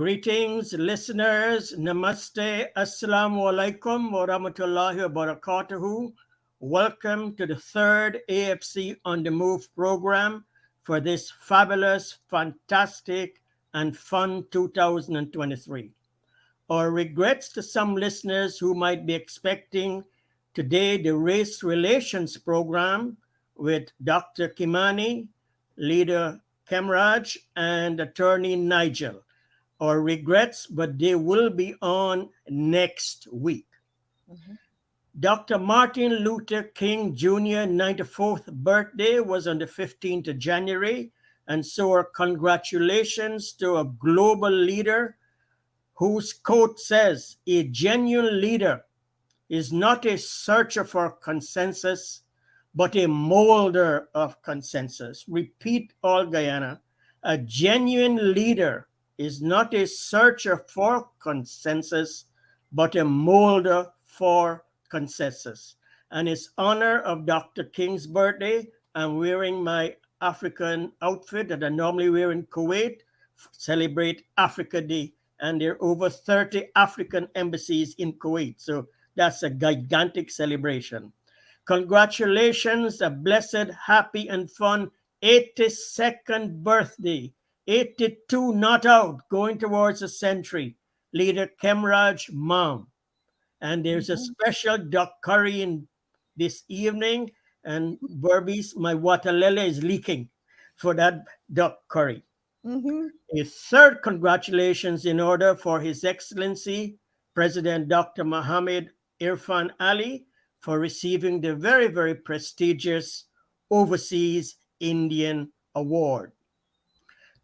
Greetings, listeners. Namaste. Assalamu alaikum wa rahmatullahi wa barakatuhu. Welcome to the third AFC on the Move program for this fabulous, fantastic, and fun 2023. Our regrets to some listeners who might be expecting today the race relations program with Dr. Kimani, leader Kemraj, and attorney Nigel. Our regrets, but they will be on next week. Mhm. Dr. Martin Luther King Jr. 94th birthday was on the 15th of January, and so our congratulations to a global leader whose quote says, "A genuine leader is not a searcher for consensus, but a molder of consensus." Repeat all Guyana. A genuine leader is not a searcher for consensus, but a molder for consensus. And in honor of Dr. King's birthday, I'm wearing my African outfit that I normally wear in Kuwait, celebrate Africa Day. And there are over 30 African embassies in Kuwait. So that's a gigantic celebration. Congratulations, a blessed, happy, and fun 82nd birthday. 82 not out, going towards a century. Leader Kemraj Mom. And there's a Mhm. special duck curry in this evening. And Burbies, my waterlele is leaking for that duck curry. Mhm. A third congratulations in order for His Excellency President Dr. Mohammed Irfan Ali for receiving the very, very prestigious Overseas Indian Award.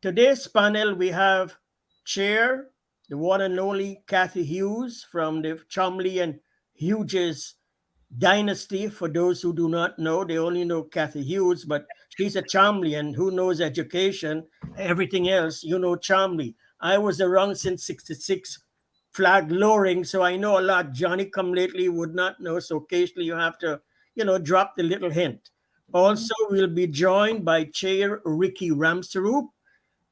Today's panel we have Chair, the one and only Kathy Hughes from the Chomley and Hughes dynasty. For those who do not know, they only know Kathy Hughes, but she's a Chomley, and who knows education, everything else, you know Chomley. I was around since 66, flag lowering, so I know a lot. Johnny come lately would not know, so occasionally you have to, drop the little hint. Mhm. Also, we'll be joined by Chair Ricky Ramsaroop,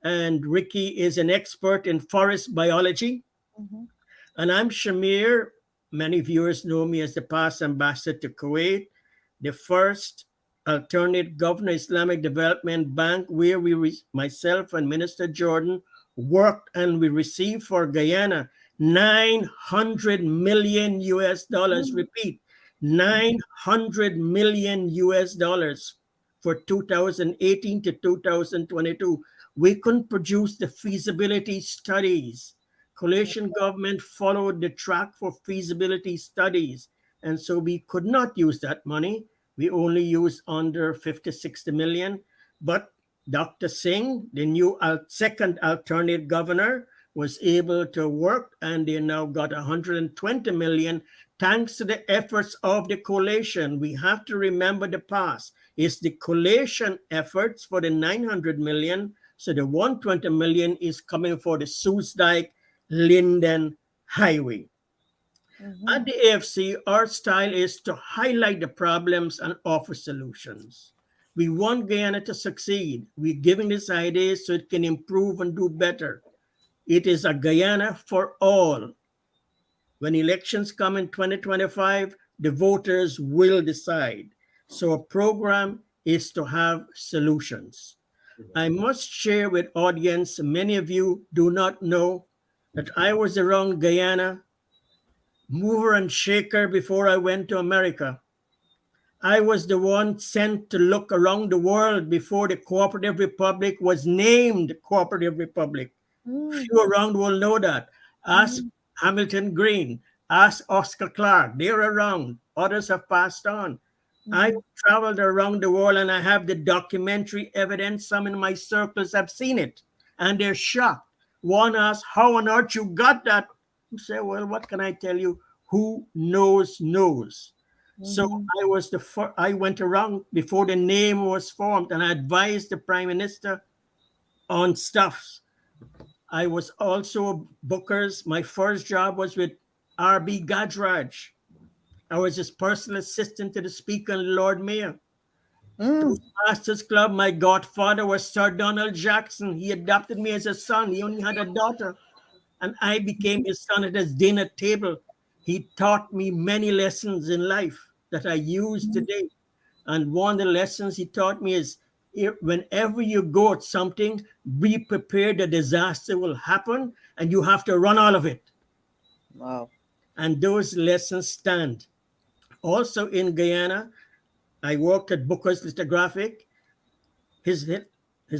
and Ricky is an expert in forest biology. Mhm. And I'm Shamir. Many viewers know me as the past ambassador to Kuwait, the first alternate governor Islamic Development Bank, where myself and Minister Jordan worked, and we received for Guyana 900 million US dollars. Mhm. Repeat, 900 million US dollars for 2018 to 2022. We couldn't produce the feasibility studies. Coalition government followed the track for feasibility studies, and so we could not use that money. We only used under 50, 60 million. But Dr. Singh, the new second alternate governor, was able to work, and they now got 120 million thanks to the efforts of the coalition. We have to remember the past. It's the coalition efforts for the 900 million. So the 120 million is coming for the Soesdijk Linden Highway. At Mhm. the AFC, our style is to highlight the problems and offer solutions. We want Guyana to succeed. We're giving this idea so it can improve and do better. It is a Guyana for all. When elections come in 2025, the voters will decide. So a program is to have solutions. I must share with audience, many of you do not know that I was around Guyana, mover and shaker before I went to America. I was the one sent to look around the world before the Cooperative Republic was named Cooperative Republic. Mhm. Few around will know that. Ask Mhm. Hamilton Green, ask Oscar Clark. They're around. Others have passed on. I Mhm. traveled around the world and I have the documentary evidence. Some in my circles have seen it and they're shocked. One asks, "How on earth you got that?" You say, "Well, what can I tell you? Who knows, knows." So Mhm. I went around before the name was formed and I advised the Prime Minister on stuff. I was also Booker's. My first job was with R.B. Gajraj. I was his personal assistant to the Speaker and Lord Mayor. Mhm. Toastmasters Club, my godfather was Sir Donald Jackson. He adopted me as a son. He only had a daughter. and I became his son at his dinner table. He taught me many lessons in life that I use today. And one of the lessons he taught me is whenever you go at something, be prepared a disaster will happen and you have to run out of it. Wow. And those lessons stand. Also in Guyana, I worked at Booker's Lithographic. His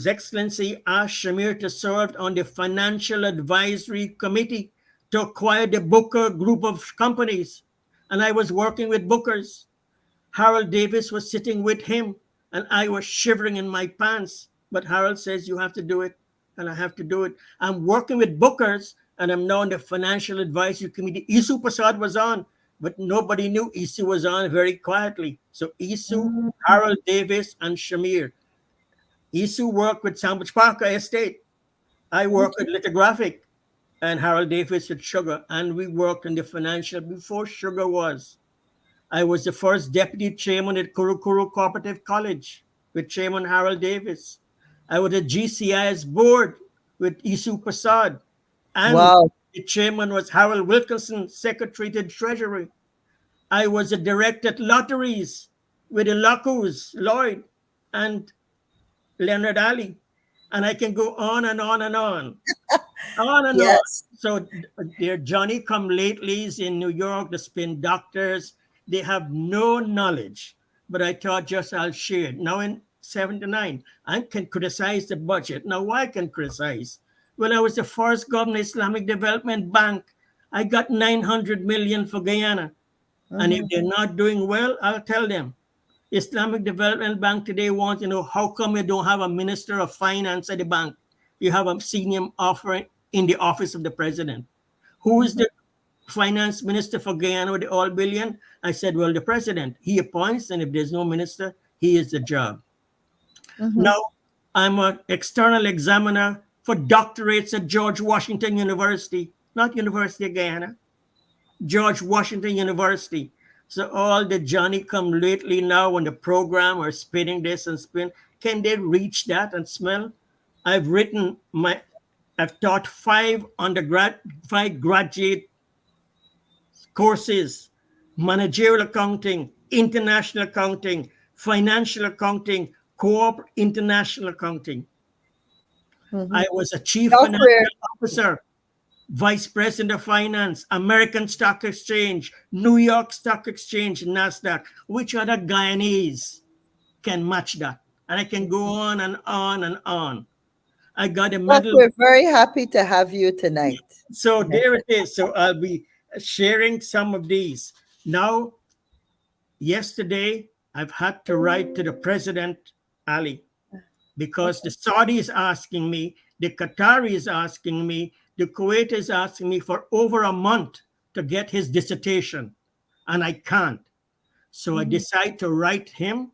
Excellency asked Shamir to serve on the Financial Advisory Committee to acquire the Booker group of companies. And I was working with Booker's. Harold Davis was sitting with him, and I was shivering in my pants. But Harold says, you have to do it, and I have to do it. I'm working with Booker's, and I'm now on the Financial Advisory Committee. Isu Prasad was on, but nobody knew Isu was on very quietly. So Isu, Mhm. Harold Davis, and Shamir. Isu worked with Sandwich Parker Estate. I worked with Lithographic, and Harold Davis with Sugar, and we worked in the financial before Sugar was. I was the first deputy chairman at Kurukuru Cooperative College with Chairman Harold Davis. I was at GCI's board with Isu Prasad, and Wow. the chairman was Harold Wilkinson, secretary to Treasury. I was a director at lotteries with the Lacus, Lloyd, and Leonard Ali. And I can go on and on and on, on and on. Yes. So they're Johnny come latelys in New York, the spin doctors. They have no knowledge. But I thought just I'll share it. Now in 79, I can criticize the budget. Now why can criticize? Well, I was the first governor of Islamic Development Bank. I got 900 million for Guyana. And if Mhm. they're not doing well, I'll tell them. Islamic Development Bank today wants to know how come you don't have a minister of finance at the bank? You have a senior officer in the office of the president. Who is the finance minister for Guyana with the all billion? I said, well, the president. He appoints, and if there's no minister, he is the job. Mhm. Now, I'm an external examiner for doctorates at George Washington University, not University of Guyana. George Washington University. So all the Johnny come lately now on the program are spinning this and spin. Can they reach that and smell? I've written I've taught five graduate courses: managerial accounting, international accounting, financial accounting, co-op international accounting. I Mhm. was a chief Software. financial officer, vice president of finance, American Stock Exchange, New York Stock Exchange, NASDAQ. Which other Guyanese can match that? And I can go on and on and on. I got a Doc, medal. we're very happy to have you tonight. So there it is. So I'll be sharing some of these. Now, yesterday, I've had to write to the president, Ali, because the Saudi is asking me, the Qatari is asking me, the Kuwait is asking me for over a month to get his dissertation, and I can't. So I Mhm. decide to write him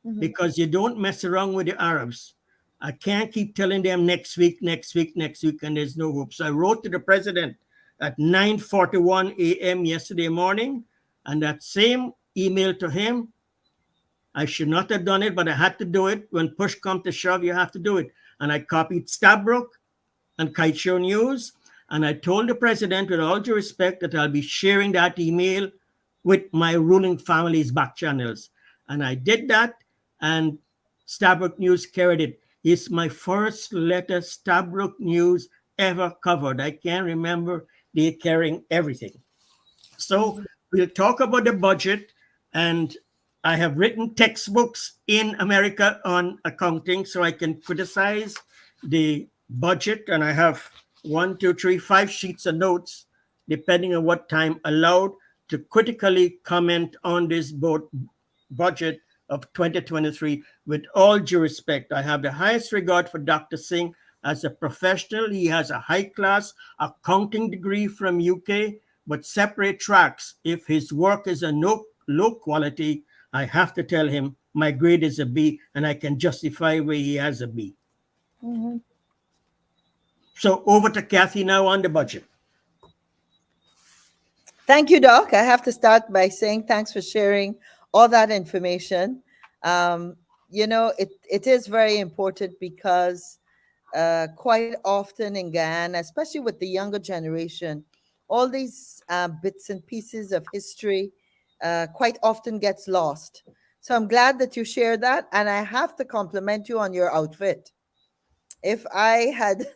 Mhm. because you don't mess around with the Arabs. I can't keep telling them next week, next week, next week, and there's no hope. So I wrote to the president at 9:41 a.m. yesterday morning, and that same email to him, I should not have done it, but I had to do it. When push comes to shove, you have to do it. And I copied Stabrook and Kaisho News, and I told the president, with all due respect, that I'll be sharing that email with my ruling family's back channels. And I did that, and Stabrook News carried it. It's my first letter Stabrook News ever covered. I can't remember they carrying everything. So Mhm. we'll talk about the budget, and I have written textbooks in America on accounting, so I can criticize the budget, and I have one, two, three, five sheets of notes, depending on what time allowed, to critically comment on this budget of 2023. With all due respect, I have the highest regard for Dr. Singh as a professional. He has a high class accounting degree from UK, but separate tracks. If his work is a low quality, I have to tell him my grade is a B, and I can justify where he has a B. Mhm. So over to Kathy now on the budget. Thank you, Doc. I have to start by saying thanks for sharing all that information. Um, it is very important because quite often in Guyana, especially with the younger generation, all these bits and pieces of history quite often gets lost. So I'm glad that you share that, and I have to compliment you on your outfit. If I had,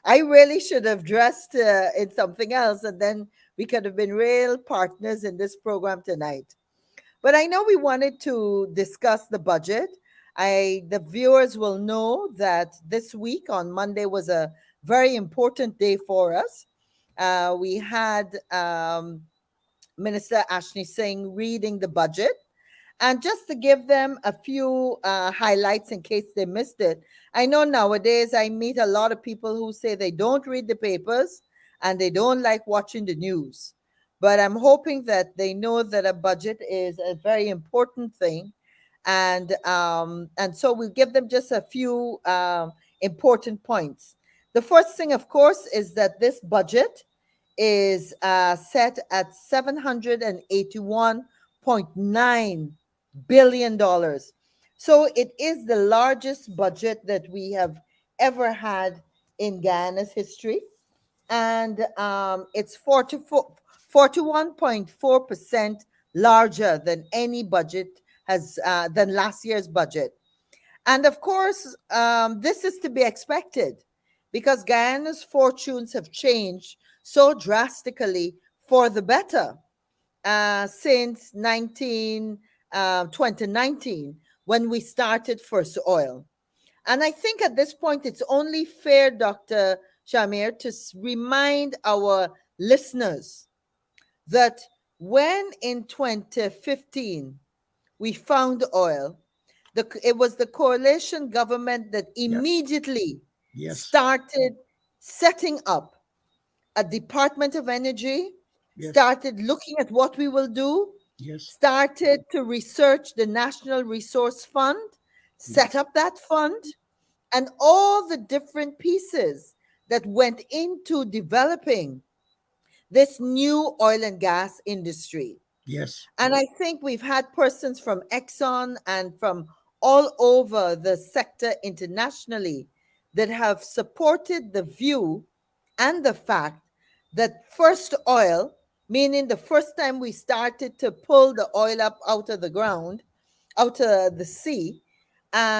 I really should have dressed in something else, and then we could have been real partners in this program tonight. But I know we wanted to discuss the budget. The viewers will know that this week on Monday was a very important day for us. We had Minister Ashni Singh reading the budget. And just to give them a few highlights in case they missed it, I know nowadays I meet a lot of people who say they don't read the papers and they don't like watching the news. But I'm hoping that they know that a budget is a very important thing. And so we'll give them just a few important points. The first thing, of course, is that this budget is set at $781.9 billion. So it is the largest budget that we have ever had in Guyana's history. And it's 41.4% larger than any budget than last year's budget. And of course, this is to be expected because Guyana's fortunes have changed so drastically for the better since 2019 when we started First Oil. And I think at this point, it's only fair, Dr. Shamir, to remind our listeners that when in 2015 we found oil, it was the coalition government that immediately started setting up a Department of Energy, started looking at what we will do, started to research the National Resource Fund, set up that fund, and all the different pieces that went into developing this new oil and gas industry. Yes. And I think we've had persons from Exxon and from all over the sector internationally that have supported the view and the fact that first oil, meaning the first time we started to pull the oil up out of the ground, out of the sea,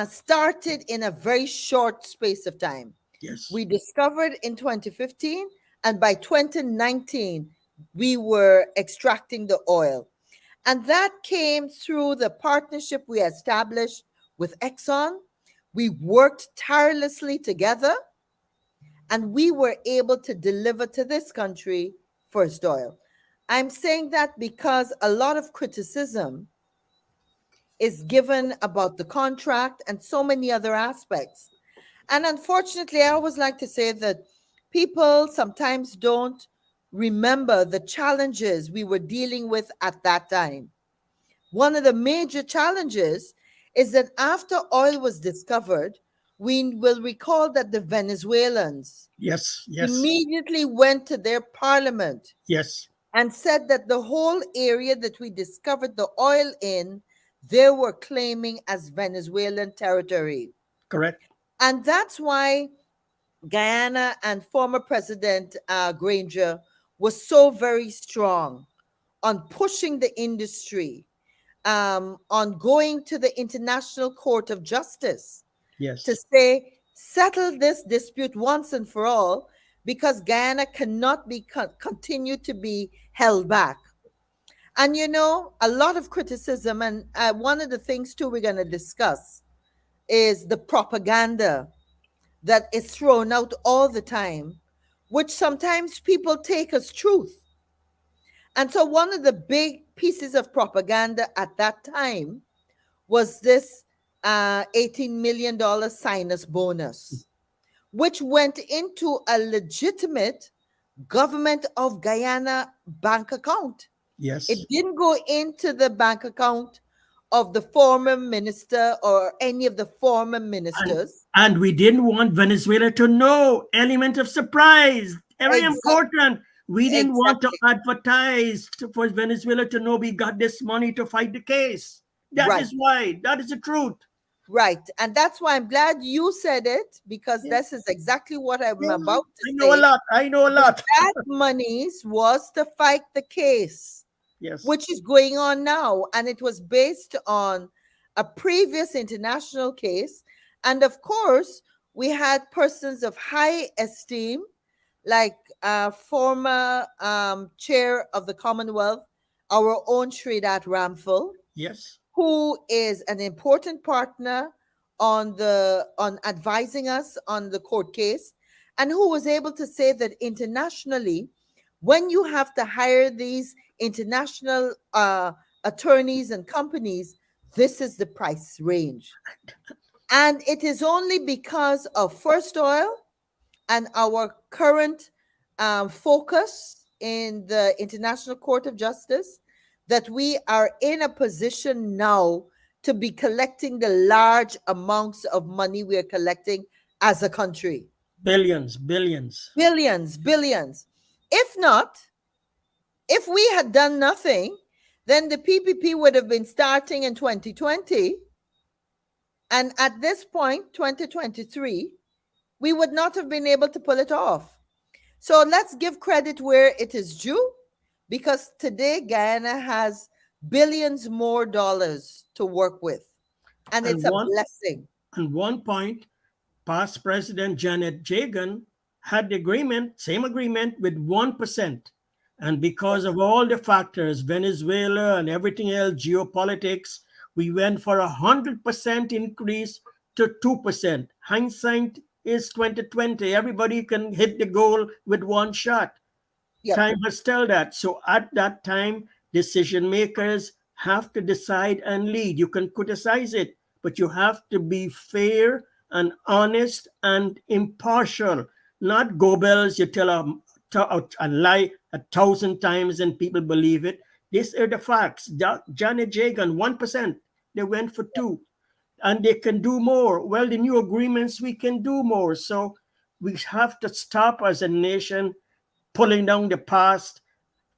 started in a very short space of time. Yes. We discovered in 2015, and by 2019, we were extracting the oil. And that came through the partnership we established with Exxon. We worked tirelessly together, and we were able to deliver to this country first oil. I'm saying that because a lot of criticism is given about the contract and so many other aspects. And unfortunately, I always like to say that people sometimes don't remember the challenges we were dealing with at that time. One of the major challenges is that after oil was discovered, we will recall that the Venezuelans immediately went to their parliament and said that the whole area that we discovered the oil in, they were claiming as Venezuelan territory. Correct. And that's why Guyana and former President Granger was so very strong on pushing the industry, on going to the International Court of Justice to say, settle this dispute once and for all, because Guyana cannot be continue to be held back. And you know, a lot of criticism, and one of the things too we're going to discuss is the propaganda that is thrown out all the time, which sometimes people take as truth. And so one of the big pieces of propaganda at that time was this $18 million sinus bonus, which went into a legitimate government of Guyana bank account. Yes. It didn't go into the bank account of the former minister or any of the former ministers. And we didn't want Venezuela to know. Element of surprise. Very important. We didn't want to advertise for Venezuela to know we got this money to fight the case. That is why. That is the truth. Right. And that's why I'm glad you said it, because Yeah. this is exactly what I'm Yeah, about to I know a say. lot. I know a That lot. that monies was to fight the case, Yes. which is going on now. And it was based on a previous international case. And of course, we had persons of high esteem, like former chair of the Commonwealth, our own Sridhar Ramphal, Yes. who is an important partner on advising us on the court case, and who was able to say that internationally, when you have to hire these international attorneys and companies, this is the price range. And it is only because of First Oil and our current focus in the International Court of Justice that we are in a position now to be collecting the large amounts of money we are collecting as a country. Billions, billions. Billions, billions. If not, if we had done nothing, then the PPP would have been starting in 2020. And at this point, 2023, we would not have been able to pull it off. So let's give credit where it is due, because today Guyana has billions more dollars to work with. And And it's a one blessing. and one point, past President Janet Jagan had the agreement, same agreement with 1%. And because of all the factors, Venezuela and everything else, geopolitics, we went for 100% increase to 2%. Hindsight is 2020. Everybody can hit the goal with one shot. Yep. Time has told that. So at that time, decision makers have to decide and lead. You can criticize it, but you have to be fair and honest and impartial. Not Goebbels, you tell a lie 1,000 times and people believe it. These are the facts. Janet Jagan, 1%. They went for 2. And they can do more. Well, the new agreements, we can do more. So we have to stop as a nation pulling down the past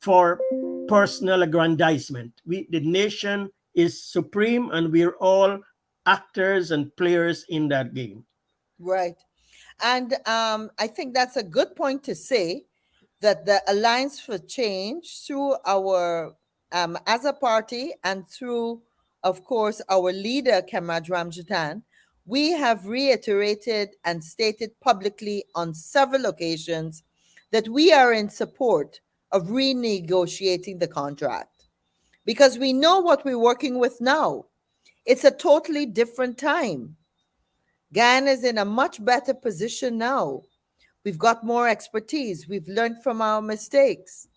for personal aggrandizement. The nation is supreme, and we're all actors and players in that game. Right. And I think that's a good point to say that the Alliance for Change, through our, as a party, and through, of course, our leader, Kamraj Ramjatan, we have reiterated and stated publicly on several occasions that we are in support of renegotiating the contract, because we know what we're working with now. It's a totally different time. Guyana is in a much better position now. We've got more expertise. We've learned from our mistakes.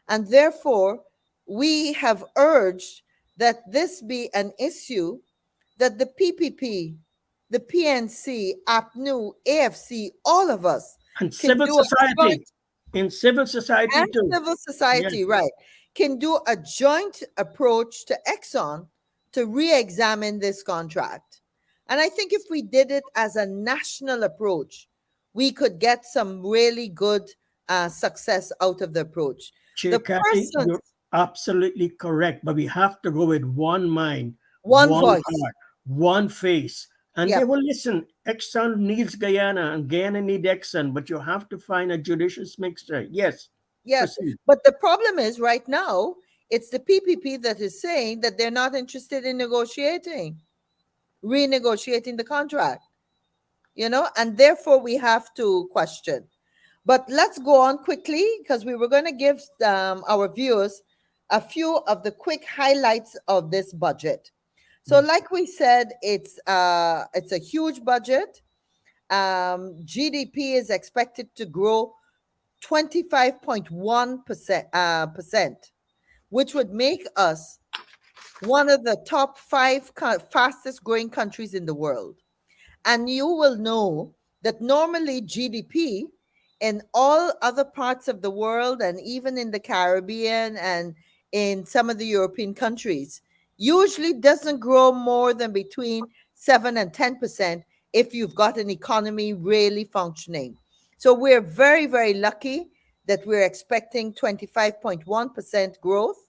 And therefore, we have urged that this be an issue that the PPP, the PNC, APNU, AFC, all of us And can civil do a society, joint, in civil society and too. civil Yes. society, right, can do a joint approach to Exxon to re-examine this contract. And I think if we did it as a national approach, we could get some really good success out of the approach. Chair The Kathy, persons, you're absolutely correct, but we have to go with one mind, one one voice. heart, one face. And they Yep. will listen. Exxon needs Guyana and Guyana needs Exxon, but you have to find a judicious mixture. Yes, Yes. proceed. But the problem is right now, it's the PPP that is saying that they're not interested in renegotiating the contract, and therefore we have to question. But let's go on quickly, because we were going to give our viewers a few of the quick highlights of this budget. So, Yes. like we said, it's a huge budget. GDP is expected to grow 25.1%, which would make us one of the top five fastest growing countries in the world. And you will know that normally GDP in all other parts of the world, and even in the Caribbean and in some of the European countries, usually doesn't grow more than between 7 and 10% if you've got an economy really functioning. So we're very, very lucky that we're expecting 25.1% growth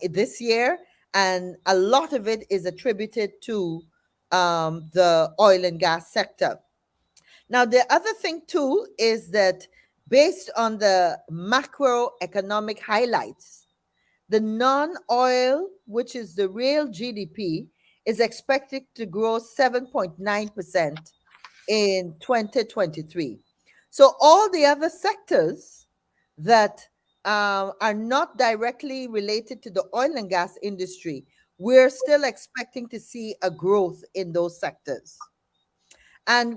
this year. And a lot of it is attributed to the oil and gas sector. Now, the other thing too is that based on the macroeconomic highlights, the non-oil, which is the real GDP, is expected to grow 7.9% in 2023. So all the other sectors that are not directly related to the oil and gas industry, we're still expecting to see a growth in those sectors. And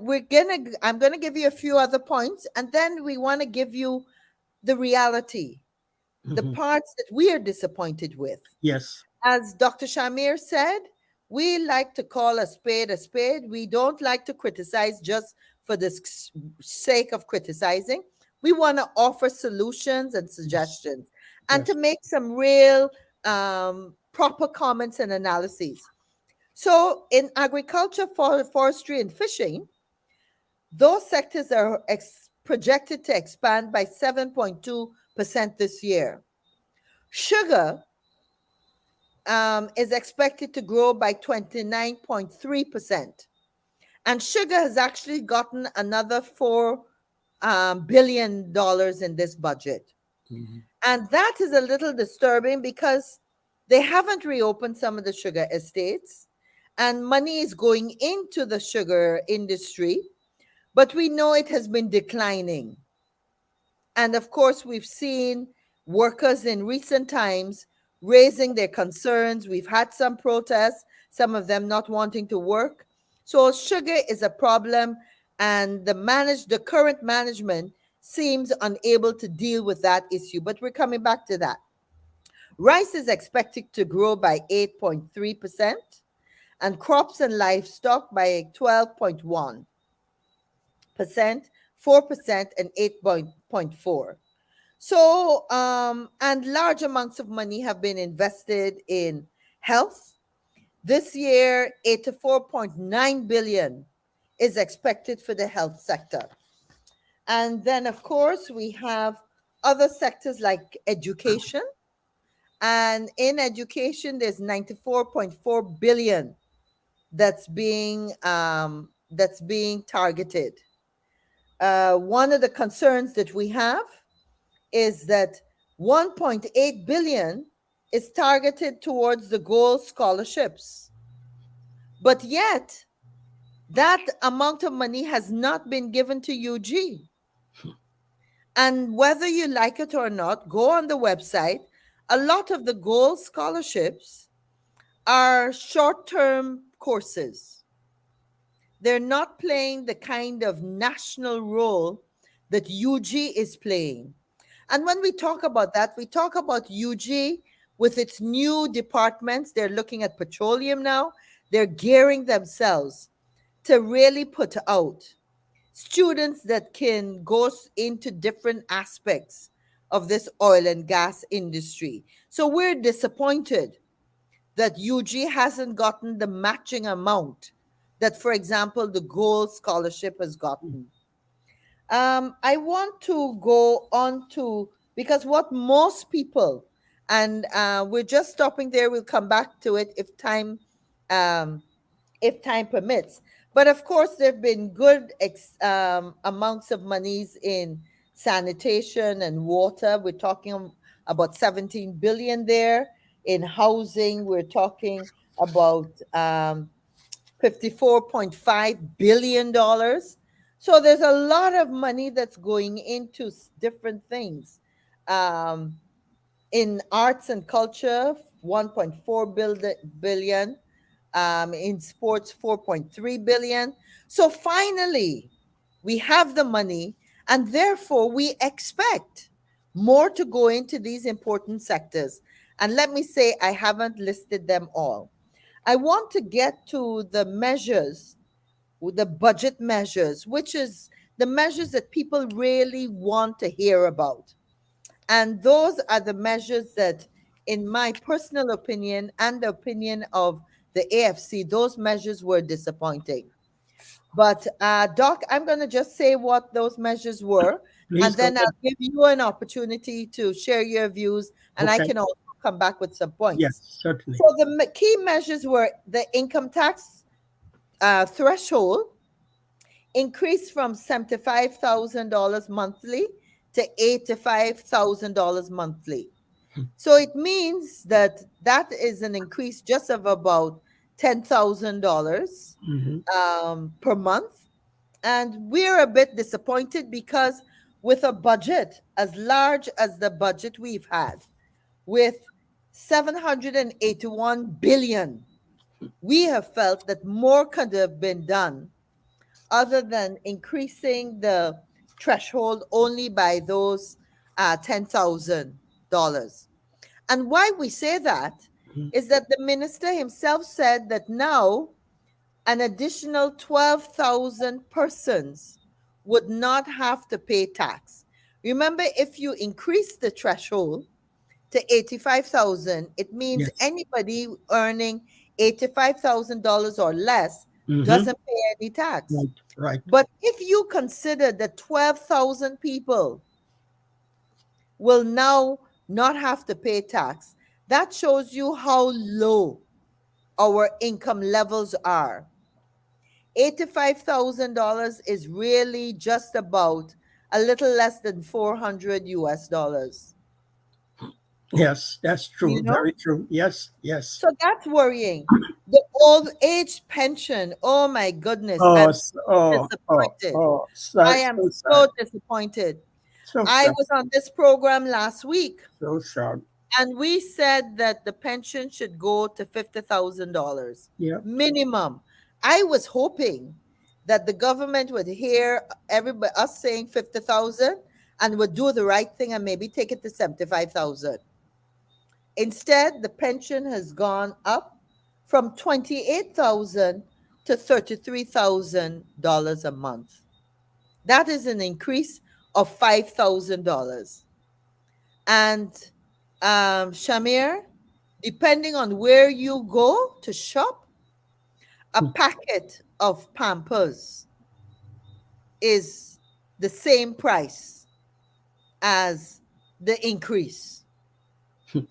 I'm gonna give you a few other points, and then we want to give you the reality, the parts that we are disappointed with. Yes. As Dr. Shamir said, we like to call a spade a spade. We don't like to criticize just for the sake of criticizing. We want to offer solutions and suggestions and Yes. to make some real proper comments and analyses. So, in agriculture, forestry, and fishing, those sectors are projected to expand by 7.2% this year. Sugar is expected to grow by 29.3%. And sugar has actually gotten another $4 billion in this budget. And that is a little disturbing because they haven't reopened some of the sugar estates, and money is going into the sugar industry, but we know it has been declining. And of course, we've seen workers in recent times raising their concerns. We've had some protests, some of them not wanting to work. So sugar is a problem, and the current management seems unable to deal with that issue. But we're coming back to that. Rice is expected to grow by 8.3%, and crops and livestock by 12.1%, 4%, and 8.4%. So, and large amounts of money have been invested in health. This year, 84.9 billion is expected for the health sector. And then, of course, we have other sectors like education. And in education, there's 94.4 billion that's being targeted. One of the concerns that we have is that 1.8 billion is targeted towards the gold scholarships. But yet, that amount of money has not been given to UG. And whether you like it or not, go on the website. A lot of the gold scholarships are short-term courses. They're not playing the kind of national role that UG is playing. And when we talk about that, we talk about UG with its new departments. They're looking at petroleum now. They're gearing themselves to really put out students that can go into different aspects of this oil and gas industry. So we're disappointed that UG hasn't gotten the matching amount that, for example, the gold scholarship has gotten. I want to go on to, because what most people, and we're just stopping there, we'll come back to it if time permits. But of course, there have been good amounts of monies in sanitation and water. We're talking about 17 billion there. In housing, we're talking about $54.5 billion. So there's a lot of money that's going into different things. In arts and culture, 1.4 billion. In sports, 4.3 billion. So finally, we have the money, and therefore we expect more to go into these important sectors. And let me say, I haven't listed them all. I want to get to the measures, the budget measures, which is the measures that people really want to hear about. And those are the measures that, in my personal opinion and the opinion of the AFC, those measures were disappointing. But Doc, I'm going to just say what those measures were, Please and then I'll give you an opportunity to share your views, and I can also come back with some points. Yes, certainly. So the key measures were the income tax threshold increased from $75,000 monthly to $85,000 monthly. So it means that that is an increase just of about $10,000 per month. And we're a bit disappointed because with a budget as large as the budget we've had, with 781 billion, we have felt that more could have been done other than increasing the threshold only by those $10,000. And why we say that is that the minister himself said that now an additional 12,000 persons would not have to pay tax. Remember, if you increase the threshold to 85,000, it means Yes. anybody earning $85,000 or less Mhm. doesn't pay any tax. Right, right. But if you consider that 12,000 people will now not have to pay tax, that shows you how low our income levels are. $85,000 is really just about a little less than 400 US dollars. Yes, that's true. You know? Very true. Yes, yes. So that's worrying. The old age pension, oh my goodness, Oh, I'm s- oh, disappointed. oh, I sad, am so so sad. disappointed. So I sad. was on this program last week So sad. and we said that the pension should go to $50,000 Yeah. minimum. I was hoping that the government would hear everybody us saying 50,000 and would do the right thing and maybe take it to 75,000. Instead, the pension has gone up from 28,000 to $33,000 a month. That is an increase of $5,000. And Shamir, depending on where you go to shop, a packet of Pampers is the same price as the increase.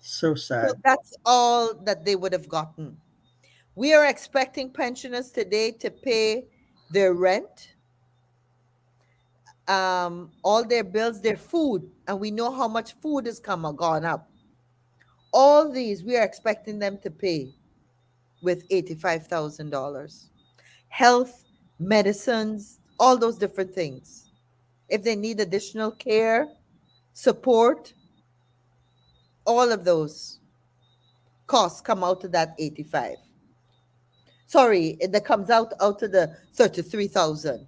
So So sad. that's all that they would have gotten. We are expecting pensioners today to pay their rent, all their bills, their food, and we know how much food has gone up. All these we are expecting them to pay with $85,000. Health, medicines, all those different things. If they need additional care, support, all of those costs come out of that 85. Sorry, that comes out of the 33,000.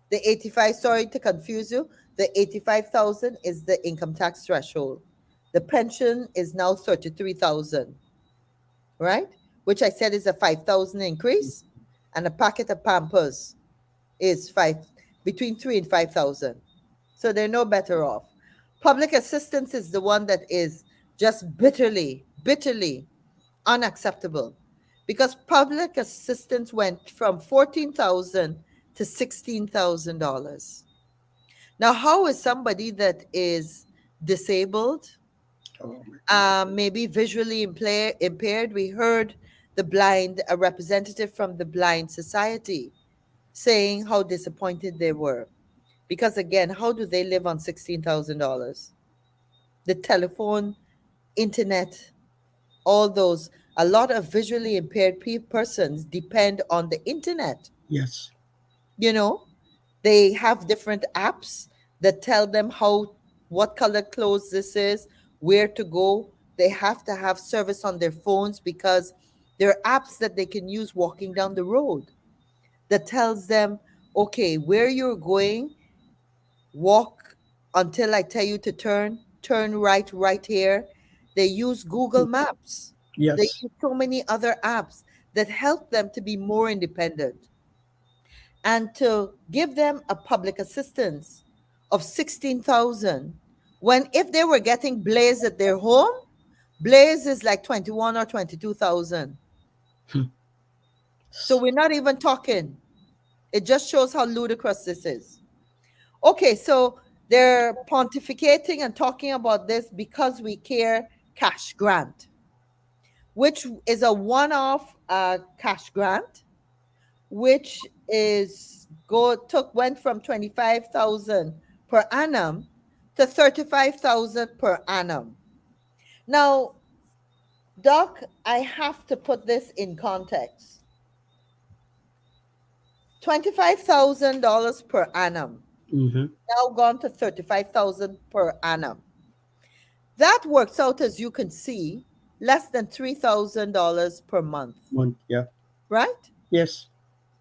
The 85, sorry to confuse you, the 85,000 is the income tax threshold. The pension is now 33,000, right? Which I said is a 5,000 increase, and a packet of Pampers is between 3 and 5,000. So they're no better off. Public assistance is the one that is just bitterly, bitterly unacceptable, because public assistance went from 14,000 to $16,000. Now, how is somebody that is disabled, Oh, my maybe visually impaired? We heard a representative from the Blind Society saying how disappointed they were. Because again, how do they live on $16,000? The telephone, internet, all those, a lot of visually impaired persons depend on the internet. Yes. You know, they have different apps that tell them what color clothes this is, where to go. They have to have service on their phones because there are apps that they can use walking down the road that tells them, okay, where you're going, walk until I tell you to turn right here. They use Google Maps. They Yes. use so many other apps that help them to be more independent. And to give them a public assistance of 16,000, when if they were getting Blaze at their home, Blaze is like 21 or 22,000. So we're not even talking. It just shows how ludicrous this is. Okay, so they're pontificating and talking about this Because We Care cash grant, which is a one-off cash grant, which went from 25,000 per annum to 35,000 per annum. Now, Doc, I have to put this in context. $25,000 per annum, Mhm. now gone to 35,000 per annum. That works out, as you can see, less than $3,000 per month, Yeah. right? Yes.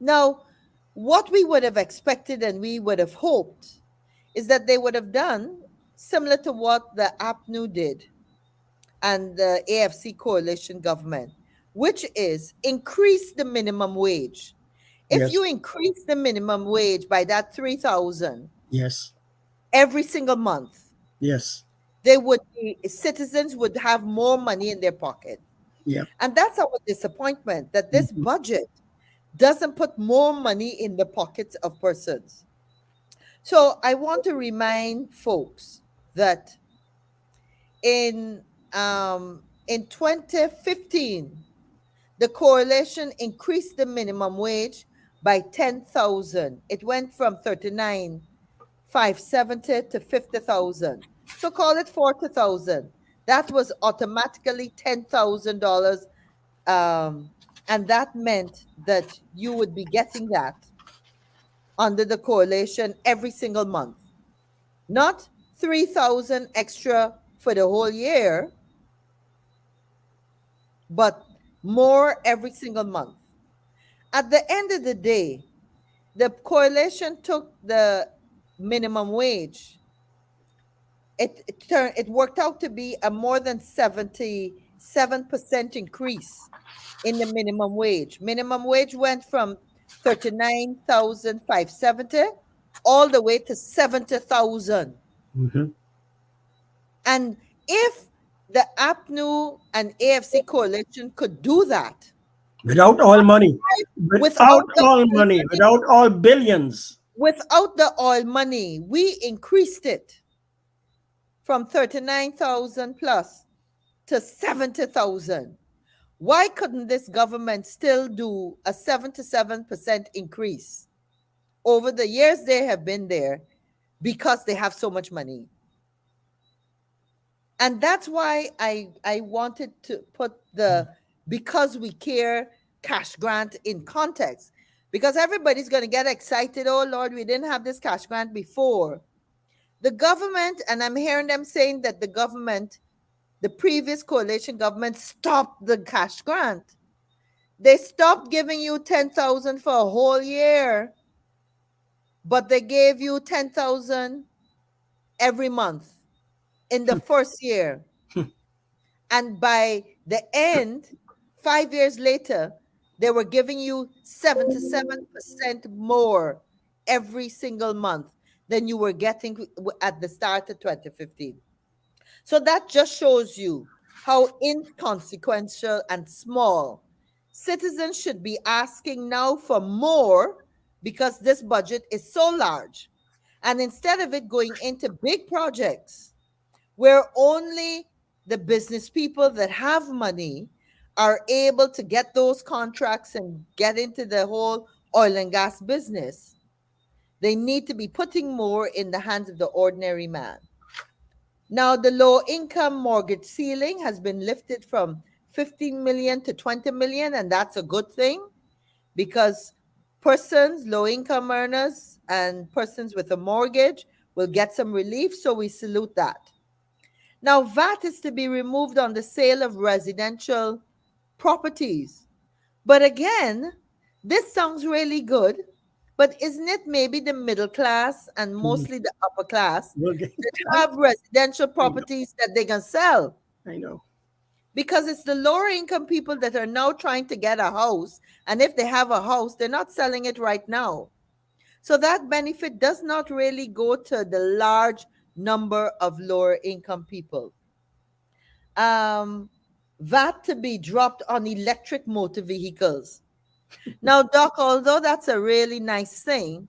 Now, what we would have expected and we would have hoped is that they would have done similar to what the APNU did and the AFC coalition government, which is increase the minimum wage. If Yes. you increase the minimum wage by that 3,000 Yes. every single month, Yes. citizens would have more money in their pocket. Yeah. And that's our disappointment, that this Mhm. budget doesn't put more money in the pockets of persons. So I want to remind folks that in in 2015, the coalition increased the minimum wage by 10,000. It went from 39,570 to 50,000. So call it 40,000. That was automatically $10,000, and that meant that you would be getting that under the coalition every single month, not 3,000 extra for the whole year, but more every single month. At the end of the day, the coalition took the minimum wage. It worked out to be a more than 77% increase in the minimum wage. Minimum wage went from 39,570 all the way to 70,000. Mhm. And if the APNU and AFC coalition could do that Without all money, without without the all oil money, money, without all billions. without the oil money, we increased it from 39,000 plus to 70,000. Why couldn't this government still do a 77% increase over the years they have been there, because they have so much money? And that's why I wanted to put the Because We Care cash grant in context, because everybody's going to get excited. Oh Lord, we didn't have this cash grant before. The government, and I'm hearing them saying that the previous coalition government, stopped the cash grant. They stopped giving you 10,000 for a whole year, but they gave you 10,000 every month in the first year. And by the end, 5 years later, they were giving you 77% more every single month than you were getting at the start of 2015. So that just shows you how inconsequential and small citizens should be asking now for more, because this budget is so large. And instead of it going into big projects where only the business people that have money are able to get those contracts and get into the whole oil and gas business, they need to be putting more in the hands of the ordinary man. Now, the low income mortgage ceiling has been lifted from 15 million to 20 million, and that's a good thing, because persons, low income earners, and persons with a mortgage will get some relief. So we salute that. Now, VAT is to be removed on the sale of residential properties. But again, this sounds really good, but isn't it maybe the middle class and Mhm. mostly the upper class We'll get- that have residential I know. properties that they can sell? I know. Because it's the lower income people that are now trying to get a house. And if they have a house, they're not selling it right now. So that benefit does not really go to the large number of lower income people. VAT to be dropped on electric motor vehicles. Now, Doc, although that's a really nice thing,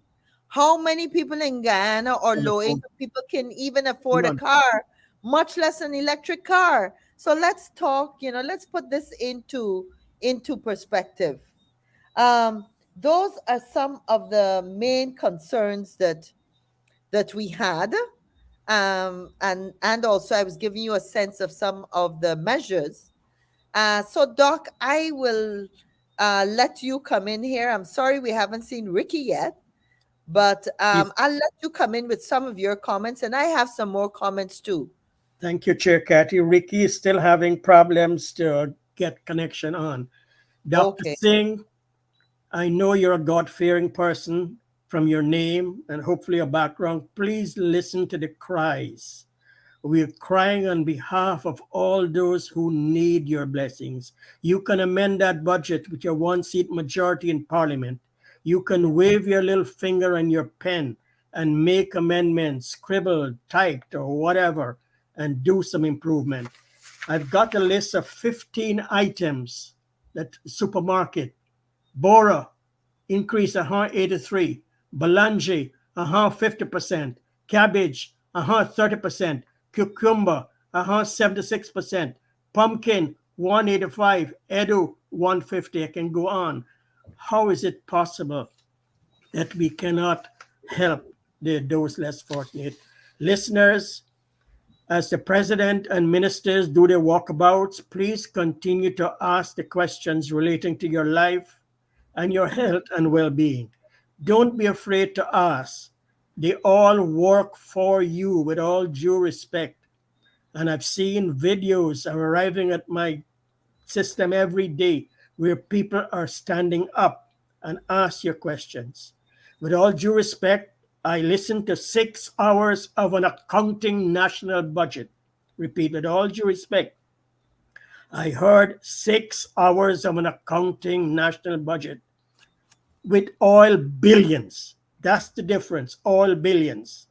how many people in Guyana or On the low phone. income people can even afford a None. car, much less an electric car? So let's talk, let's put this into perspective. Um, those are some of the main concerns that we had. And also I was giving you a sense of some of the measures. So Doc, I will let you come in here. I'm sorry we haven't seen Ricky yet, but I'll let you come in with some of your comments, and I have some more comments too. Thank you, Chair Cathy. Ricky is still having problems to get connection on. Dr. Okay. Singh, I know you're a God fearing person from your name and hopefully your background. Please listen to the cries. We're crying on behalf of all those who need your blessings. You can amend that budget with your one seat majority in Parliament. You can wave your little finger and your pen and make amendments, scribbled, typed, or whatever, and do some improvement. I've got a list of 15 items that supermarket, Bora, increase 183, Belange, 50%, cabbage, 30%, cucumber, 76%, pumpkin, 185, Edu, 150. I can go on. How is it possible that we cannot help those less fortunate? Listeners, as the president and ministers do their walkabouts, please continue to ask the questions relating to your life and your health and well being. Don't be afraid to ask. They all work for you with all due respect. And I've seen videos of arriving at my system every day where people are standing up and ask your questions. With all due respect, I listened to 6 hours of an accounting national budget. Repeat, with all due respect, I heard 6 hours of an accounting national budget with oil billions. That's the difference, oil billions.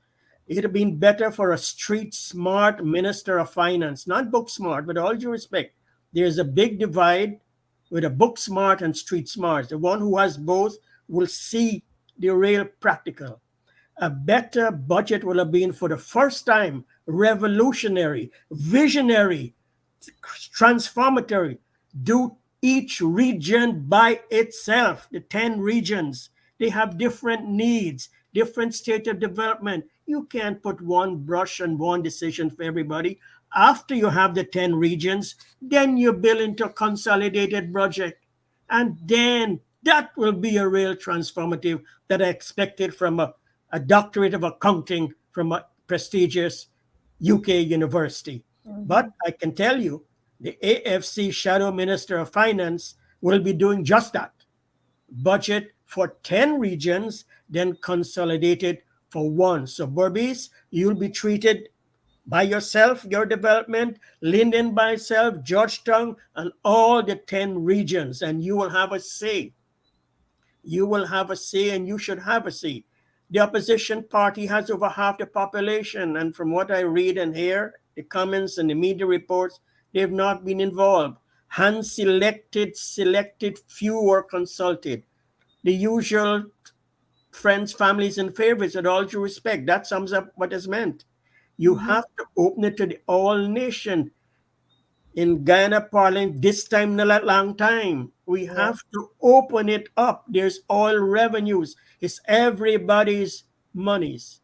It'd have been better for a street smart minister of finance, not book smart, but all due respect. There's a big divide with a book smart and street smart. The one who has both will see the real practical. A better budget will have been for the first time revolutionary, visionary, transformatory. Do each region by itself, the 10 regions, they have different needs, different state of development. You can't put one brush and one decision for everybody. After you have the 10 regions, then you build into a consolidated project. And then that will be a real transformative that I expected from a doctorate of accounting from a prestigious UK university. But I can tell you, the AFC Shadow Minister of Finance will be doing just that. Budget for 10 regions, then consolidated for one. So, Berbice, you'll be treated by yourself, your development, Linden by itself, Georgetown, and all the 10 regions, and you will have a say. You will have a say, and you should have a say. The opposition party has over half the population, and from what I read and hear, the comments and the media reports, they've not been involved. Hand selected, few were consulted. The usual friends, families, and favorites, with all due respect. That sums up what is meant. You have to open it to the all nation. In Guyana Parliament, this time in a long time, we have to open it up. There's oil revenues. It's everybody's monies.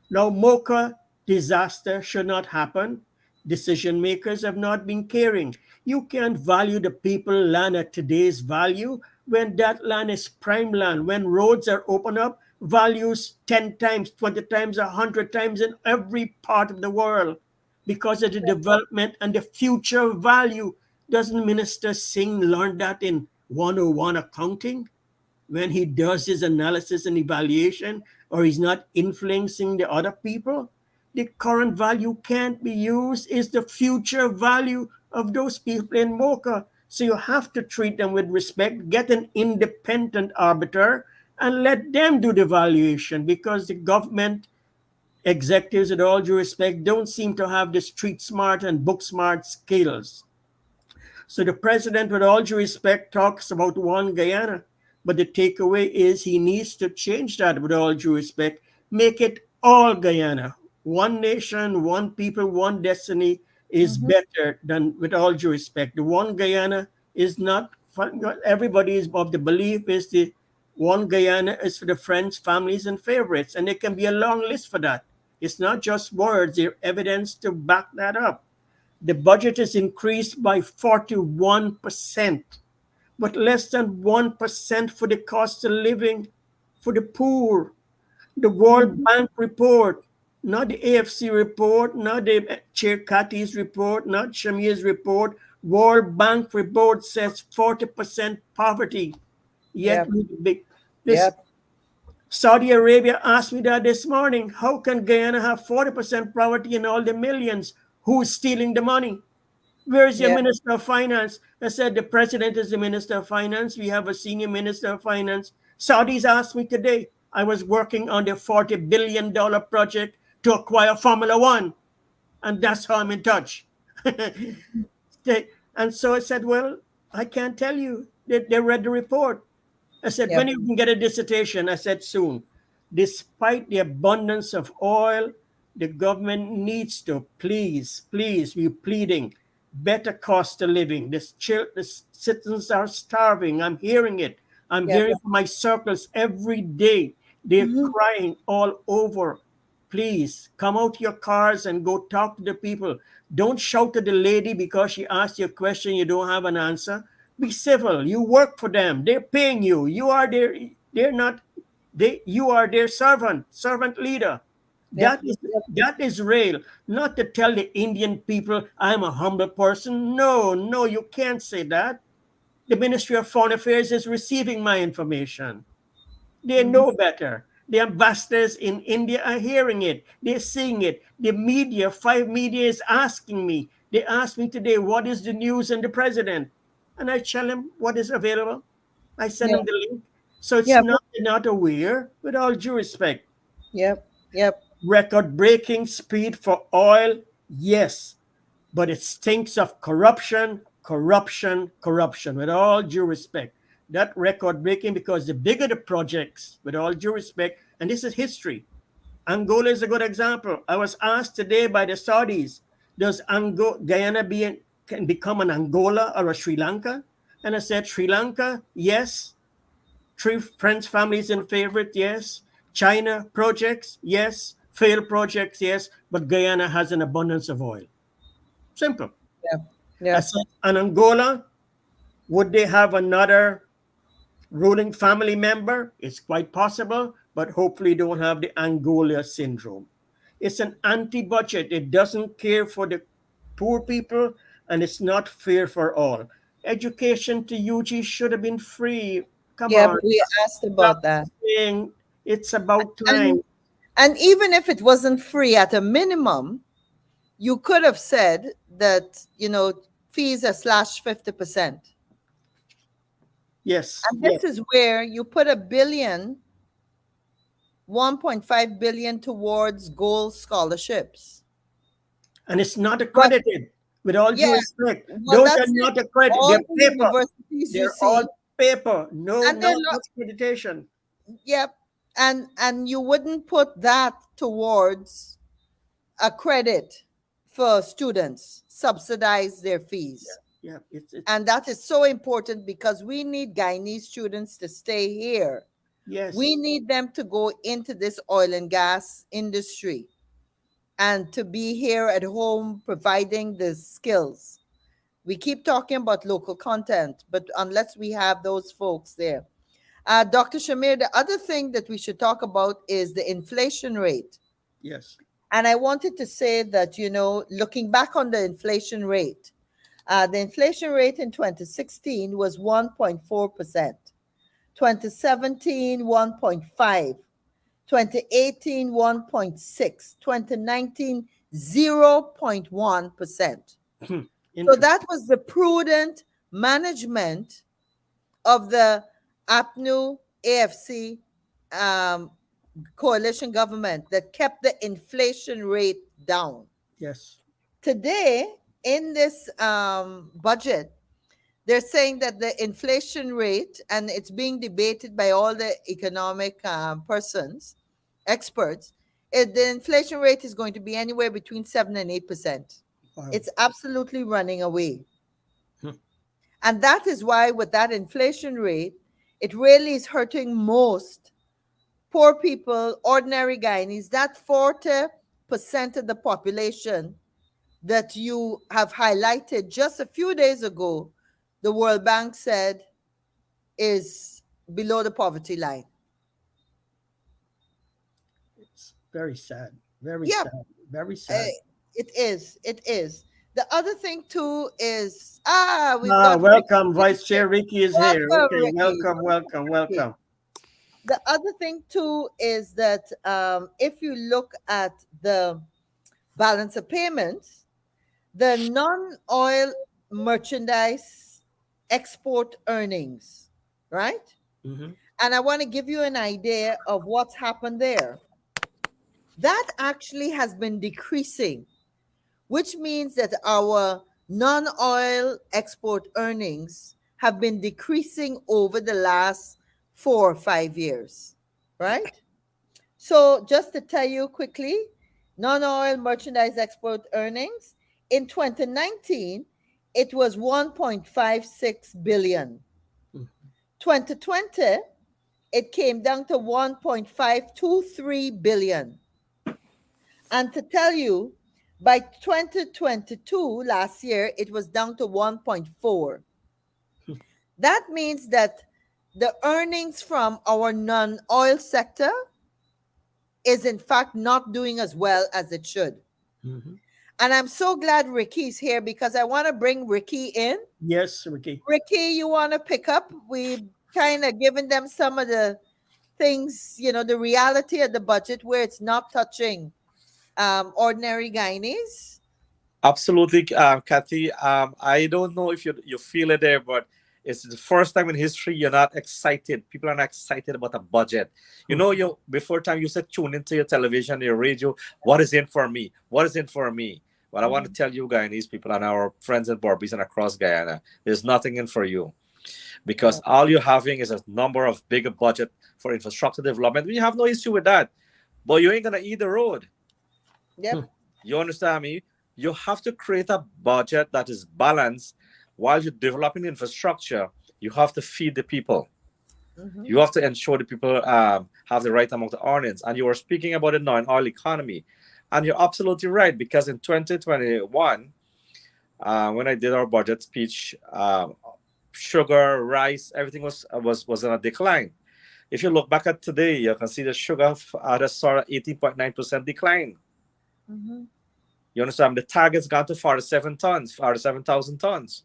Now, Mocha disaster should not happen. Decision makers have not been caring. You can't value the people land at today's value when that land is prime land. When roads are open up, values 10 times, 20 times, 100 times in every part of the world because of the development and the future value. Doesn't Minister Singh learn that in 101 accounting when he does his analysis and evaluation, or he's not influencing the other people? The current value can't be used, is the future value of those people in Mocha. So you have to treat them with respect, get an independent arbiter, and let them do the valuation, because the government executives, with all due respect, don't seem to have the street smart and book smart skills. So the president, with all due respect, talks about one Guyana, but the takeaway is he needs to change that, with all due respect, make it all Guyana. One nation, one people, one destiny is better than, with all due respect. The one Guyana is not, everybody is of the belief is the One Guyana is for the friends, families, and favorites, and there can be a long list for that. It's not just words, there's evidence to back that up. The budget is increased by 41%, but less than 1% for the cost of living for the poor. The World Bank report, not the AFC report, not the Chair Kati's report, not Shamir's report. World Bank report says 40% poverty. Yet Yep. this Yep. Saudi Arabia asked me that this morning. How can Guyana have 40% poverty and all the millions? Who's stealing the money? Where is your Yep. Minister of Finance? I said the president is the Minister of Finance. We have a senior Minister of Finance. Saudis asked me today. I was working on the $40 billion project to acquire Formula One, and that's how I'm in touch. And so I said, well, I can't tell you. They read the report. I said, when Yep. you can get a dissertation? I said, soon. Despite the abundance of oil, the government needs to please, we're pleading, better cost of living. The citizens are starving. I'm hearing it. I'm Yep. hearing from my circles every day. They're Mhm. crying all over. Please come out your cars and go talk to the people. Don't shout at the lady because she asked you a question you don't have an answer. Be civil. You work for them. They're paying you. You are their they're not they you are their servant leader. Yep. That is real. Not to tell the Indian people I'm a humble person. No, no, you can't say that. The Ministry of Foreign Affairs is receiving my information. They Mhm. know better. The ambassadors in India are hearing it. They're seeing it. The media, five media is asking me. They asked me today, what is the news and the president? And I tell them what is available. I send them Yep. the link. So it's Yep. not they're not aware, with all due respect. Yep. Yep. Record breaking speed for oil, yes, but it stinks of corruption, corruption, corruption, with all due respect. That record breaking because the bigger the projects, with all due respect, and this is history. Angola is a good example. I was asked today by the Saudis, does Guyana can become an Angola or a Sri Lanka? And I said, Sri Lanka, yes. Three friends, families in favorite, yes. China projects, yes. Failed projects, yes. But Guyana has an abundance of oil. Simple. Yep. I Yep. said, and Angola, would they have another ruling family member? It's quite possible, but hopefully don't have the Angola syndrome. It's an anti-budget. It doesn't care for the poor people, and it's not fair for all. Education to UG should have been free. Come Yep. on, We asked stop about that. saying it's about time. And and even if it wasn't free at a minimum, you could have said that, fees are slashed 50%. Yes, And yes. this is where you put 1.5 billion towards gold scholarships. And it's not But accredited. With all due yeah, respect, well, those are that's it. not accredited. All They're the paper. universities you They're all see, paper. No, and they're no not, accreditation. yep. And you wouldn't put that towards a credit for students, subsidize their fees. Yeah, And that is so important because we need Guyanese students to stay here. yes, We need them to go into this oil and gas industry and to be here at home providing the skills. We keep talking about local content, but unless we have those folks there. Dr. Shamir, the other thing that we should talk about is the inflation rate. yes. And I wanted to say that, looking back on the inflation rate in 2016 was 1.4%, 2017, 1.5, 2018, 1.6, 2019, 0.1%. So that was the prudent management of the APNU AFC coalition government that kept the inflation rate down. Yes. Today, in this budget, they're saying that the inflation rate, and it's being debated by all the economic experts, the inflation rate is going to be anywhere between 7 and 8%. Wow. It's absolutely running away. Hmm. And that is why, with that inflation rate, It really is hurting most poor people, ordinary Guyanese, that 40% of the population that you have highlighted just a few days ago, the World Bank said is below the poverty line. It's very sad. Very Yeah, sad. Very sad. it is. It is. The other thing too is we've Ah, got welcome. Ricky. Vice Chair Ricky is here. Welcome, Okay, Ricky. welcome, welcome, welcome. The other thing too is that if you look at the balance of payments, the non-oil merchandise export earnings, right? Mhm. And I want to give you an idea of what's happened there. That actually has been decreasing, which means that our non-oil export earnings have been decreasing over the last 4 or 5 years, right? So just to tell you quickly, non-oil merchandise export earnings in 2019, it was 1.56 billion. Mhm. 2020, it came down to 1.523 billion. And to tell you, by 2022, last year, it was down to 1.4. That means that the earnings from our non-oil sector is in fact not doing as well as it should. Mhm. And I'm so glad Ricky's here because I want to bring Ricky in. Yes, Ricky. Ricky, you want to pick up? We've kind of given them some of the things, the reality of the budget where it's not touching ordinary Guyanese. Absolutely, Kathy. I don't know if you feel it there, but it's the first time in history you're not excited. People are not excited about a budget. You before time you said tune into your television, your radio. What is in for me? What is in for me? But I want to tell you, Guyanese people and our friends in Barbados and across Guyana, there's nothing in for you because all you're having is a number of bigger budget for infrastructure development. We have no issue with that, but you ain't gonna eat the road. Yep. You understand me? You have to create a budget that is balanced while you're developing infrastructure. You have to feed the people. You have to ensure the people have the right amount of earnings. And you were speaking about the non-oil economy. And you're absolutely right, because in 2021, when I did our budget speech, sugar, rice, everything was in a decline. If you look back at today, you can see the sugar at a sort of 18.9% decline. You understand? The target's gone to 47,000 tons.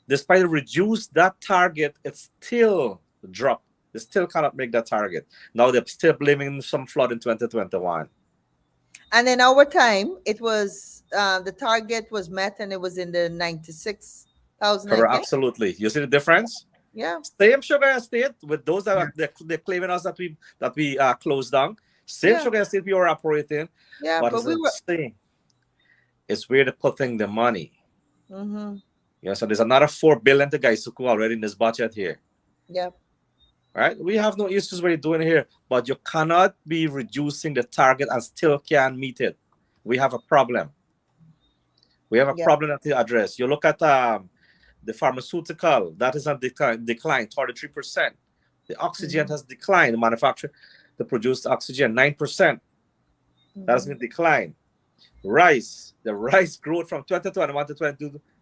Despite reduced that target, it's still dropped. They still cannot make that target. Now they're still blaming some flood in 2021. And in our time, it was the target was met, and it was in the 96,000. Absolutely. You see the difference? Yeah. Same sugar estate with those that they're claiming us that we closed down. Same sugar estate we were operating. Yeah, but we were saying it's where they're putting the money. Yeah, so there's another 4 billion to Gaisuku already in this budget here. Yeah. Right? We have no issues what you're doing here, but you cannot be reducing the target and still can't meet it. We have a problem. We have a problem to address. You look at the pharmaceutical, that is on decline, 33%. The oxygen has declined. The manufacturer to produce oxygen, 9%. That has been declined. Rice, the rice growth from 2021 to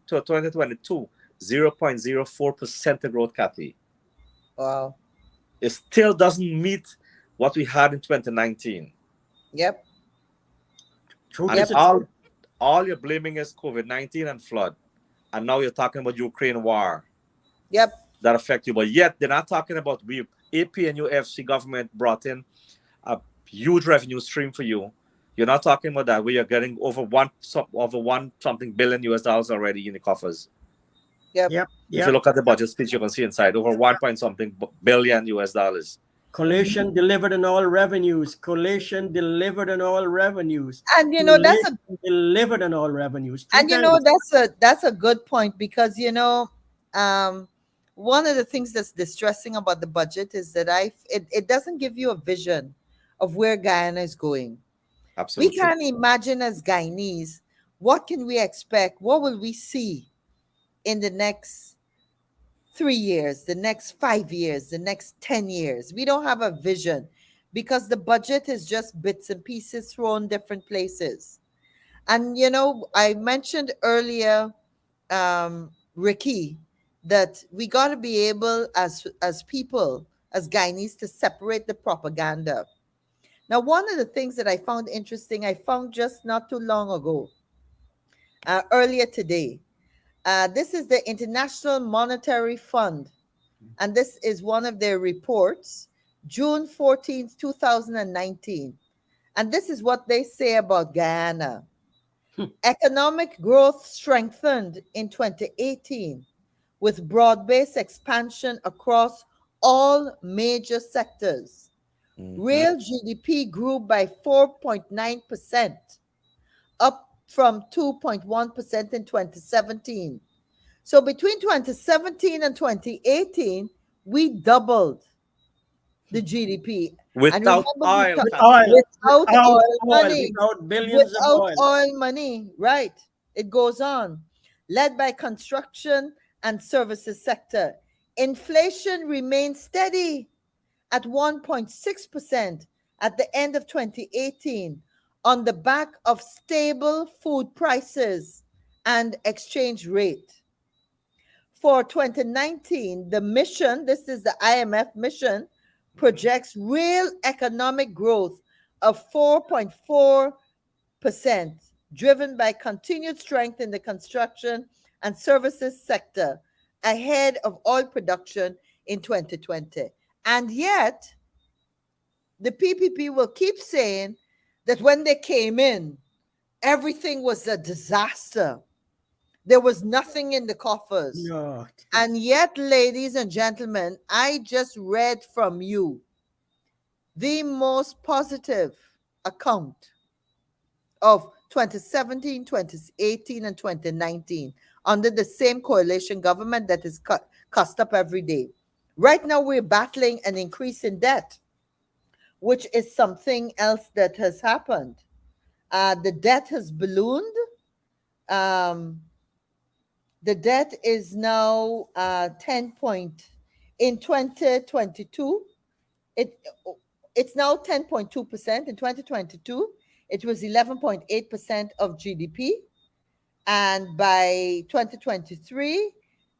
2022, 0.04% growth, Kathy. Wow. It still doesn't meet what we had in 2019. Yep. And all you're blaming is COVID-19 and flood. And now you're talking about Ukraine war. Yep. That affect you. But yet they're not talking about AP and UFC government brought in a huge revenue stream for you. You're not talking about that. We are getting over one something billion US dollars already in the coffers. Yep. If you look at the budget speech, you can see inside over 1 point something billion US dollars. Coalition delivered on all revenues. Coalition delivered on all revenues. And delivered on all revenues. And that's a good point, because one of the things that's distressing about the budget is that it doesn't give you a vision of where Guyana is going. Absolutely. We can't imagine as Guyanese, what can we expect? What will we see in the next 3 years, the next 5 years, the next 10 years. We don't have a vision because the budget is just bits and pieces thrown different places. And I mentioned earlier, Ricky, that we got to be able as people, as Guyanese, to separate the propaganda. Now, one of the things that I found interesting, I found just not too long ago, earlier today. This is the International Monetary Fund, and this is one of their reports, June 14th, 2019. And this is what they say about Guyana. Economic growth strengthened in 2018 with broad-based expansion across all major sectors. Real GDP grew by 4.9%, up from 2.1% in 2017. So between 2017 and 2018, we doubled the GDP. Without oil. Without oil money. Without billions of oil. Oil money, right. It goes on. Led by construction and services sector. Inflation remained steady at 1.6% at the end of 2018 on the back of stable food prices and exchange rate. For 2019, the mission, this is the IMF mission, projects real economic growth of 4.4%, driven by continued strength in the construction and services sector, ahead of oil production in 2020. And yet, the PPP will keep saying that when they came in, everything was a disaster. There was nothing in the coffers. No. And yet, ladies and gentlemen, I just read from you the most positive account of 2017, 2018, and 2019 under the same coalition government that is cussed up every day. Right now, we're battling an increase in debt, which is something else that has happened. The debt has ballooned. The debt is now in 2022. It's now 10.2%. In 2022, it was 11.8% of GDP. And by 2023,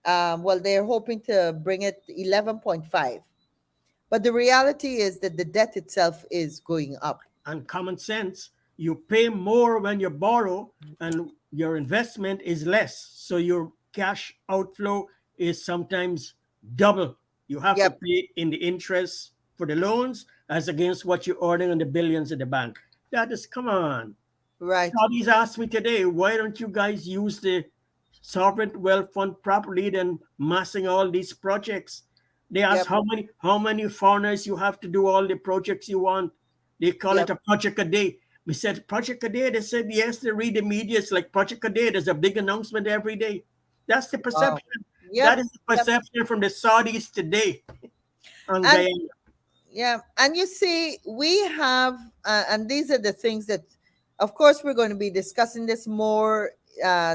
they're hoping to bring it 11.5. But the reality is that the debt itself is going up. And common sense, you pay more when you borrow and your investment is less. So your cash outflow is sometimes double. You have to pay in the interest for the loans as against what you're earning on the billions in the bank. That is, come on. Right. Saudis asked me today, why don't you guys use the sovereign wealth fund properly than massing all these projects? They asked how many foreigners you have to do all the projects you want. They call it a project a day. We said, project a day? They said, yes, they read the media. It's like project a day. There's a big announcement every day. That's the perception. That is the perception from the Saudis today. And you see, we have, and these are the things that, of course, we're going to be discussing this more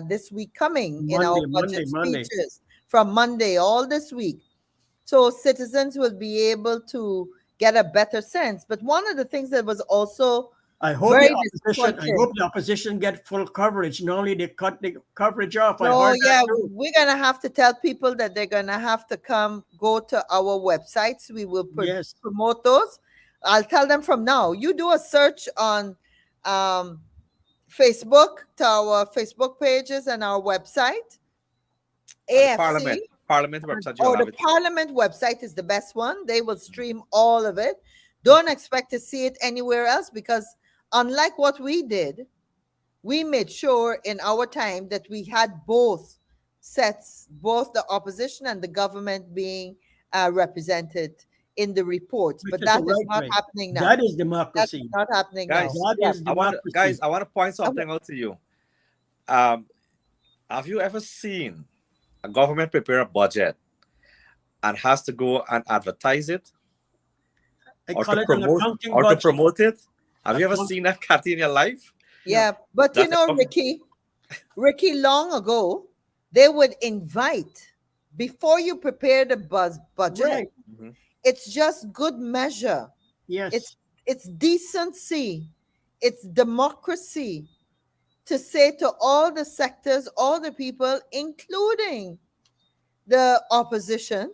this week coming in our budget speeches from Monday, all this week. So citizens will be able to get a better sense. But one of the things that was also I hope the opposition get full coverage. Normally they cut the coverage off. We're going to have to tell people that they're going to have to go to our websites. We will promote those. I'll tell them from now. You do a search on Facebook, to our Facebook pages and our website. AFC. Parliament website. The Parliament website is the best one. They will stream all of it. Don't expect to see it anywhere else because unlike what we did, we made sure in our time that we had both sets, both the opposition and the government being represented in the reports. But that is not happening now. That is democracy. That's not happening now. I want to point something out to you. Have you ever seen a government prepare a budget and has to go and advertise it? Or to promote it? Have you ever seen that, Kathy, in your life? Yeah, but Ricky, long ago, they would invite before you prepare the budget, Right. Mhm. it's just good measure. Yes. It's decency, it's democracy to say to all the sectors, all the people, including the opposition,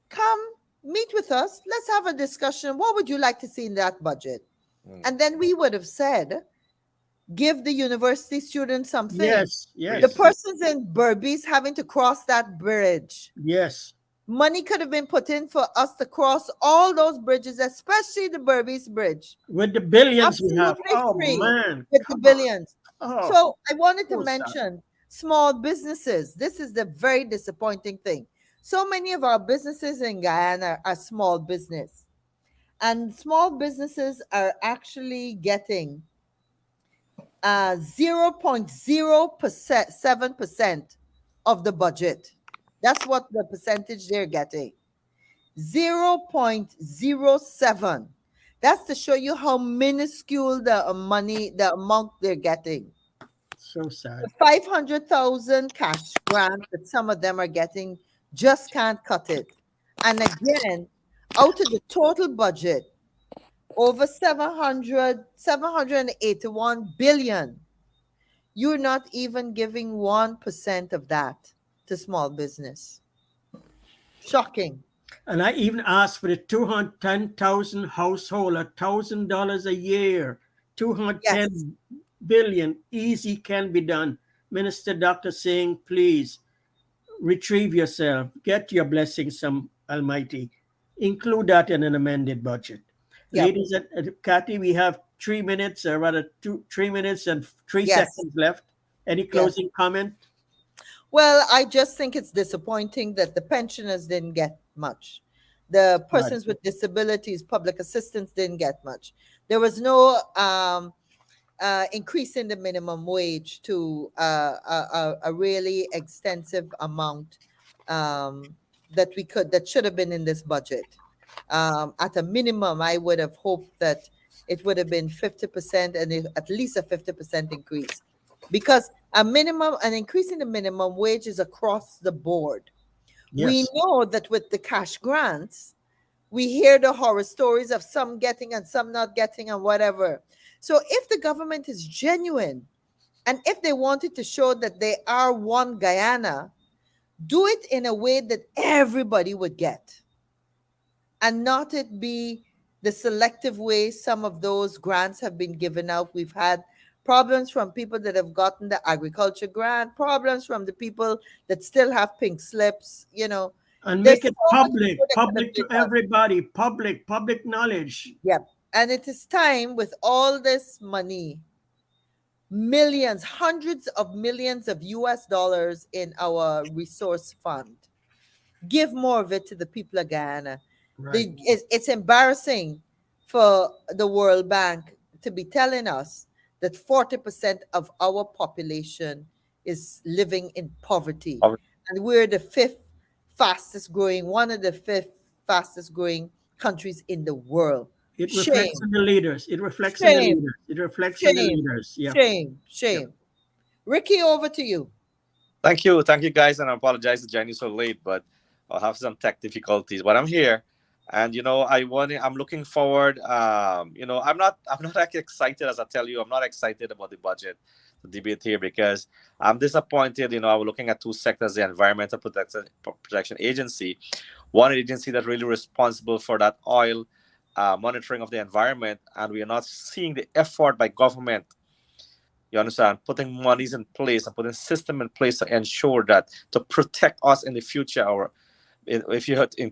come meet with us. Let's have a discussion. What would you like to see in that budget? Mm. And then we would have said, give the university students something. Yes. The Yes. persons in Berbice having to cross that bridge. Yes. Money could have been put in for us to cross all those bridges, especially the Berbice Bridge. With the billions we have. Absolutely Oh free man. with the Come on. billions. Oh. So I wanted to so sad. mention small businesses. This is the very disappointing thing. So many of our businesses in Guyana are small business, and small businesses are actually getting 0.07% of the budget. That's what the percentage they're getting. 0.07. That's to show you how minuscule the amount they're getting. So sad. The 500,000 cash grant that some of them are getting just can't cut it. And again, out of the total budget, over 781 billion, you're not even giving 1% of that to small business. Shocking. And I even asked for the 210,000 household, $1,000 a year, 210 billion, easy can be done. Minister Dr. saying, please retrieve yourself, get your blessings from Almighty. Include that in an amended budget. Yep. Ladies and Kathy, we have 3 minutes, or rather 3 minutes and 3 Yes. seconds left. Any closing comment? Well, I just think it's disappointing that the pensioners didn't get much. The persons with disabilities, public assistance didn't get much. There was no increase in the minimum wage to a really extensive amount that should have been in this budget. At a minimum, I would have hoped that it would have been 50% and at least a 50% increase, because an increase in the minimum wage is across the board. We Yes. know that with the cash grants, we hear the horror stories of some getting and some not getting and whatever. So if the government is genuine, and if they wanted to show that they are one Guyana, do it in a way that everybody would get, and not it be the selective way some of those grants have been given out. We've had problems from people that have gotten the agriculture grant, problems from the people that still have pink slips, And There's make it so much public, more that could have public to been done. everybody, public knowledge. Yep. And it is time, with all this money, millions, hundreds of millions of US dollars in our resource fund, give more of it to the people of Guyana. Right. It's embarrassing for the World Bank to be telling us that 40% of our population is living in poverty. Poverty. And we're the one of the fifth fastest growing countries in the world. It Shame. reflects on the leaders. It reflects on the Shame. leaders. It reflects on the Shame. leaders. Yeah. Shame. Ricky, over to you. Thank you, guys, and I apologize to join you so late, but I'll have some tech difficulties. But I'm here, and I'm looking forward. I'm not like excited, as I tell you. I'm not excited about the budget, the debate here, because I'm disappointed. I was looking at two sectors: the Environmental Protection Agency, one agency that's really responsible for that oil monitoring of the environment, and we are not seeing the effort by government. You understand? Putting monies in place and putting system in place to ensure that, to protect us in the future, or in